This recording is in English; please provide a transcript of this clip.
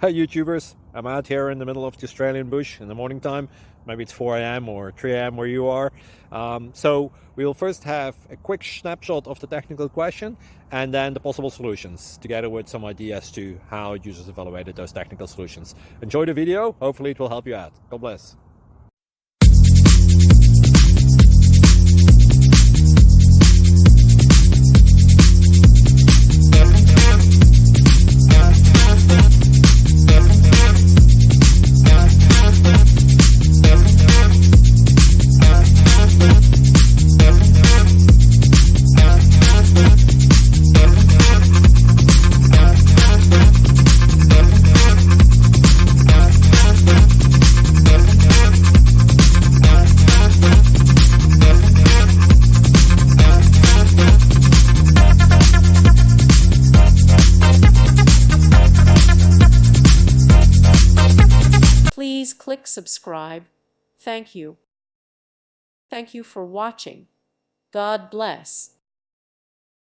Hey YouTubers, I'm out here in the middle of the Australian bush in the morning time. Maybe it's 4 a.m. or 3 a.m. where you are. So we'll first have a quick snapshot of the technical question and then the possible solutions, together with some ideas to how users evaluated those technical solutions. Enjoy the video, hopefully it will help you out. God bless. Please click subscribe. Thank you. Thank you for watching. God bless.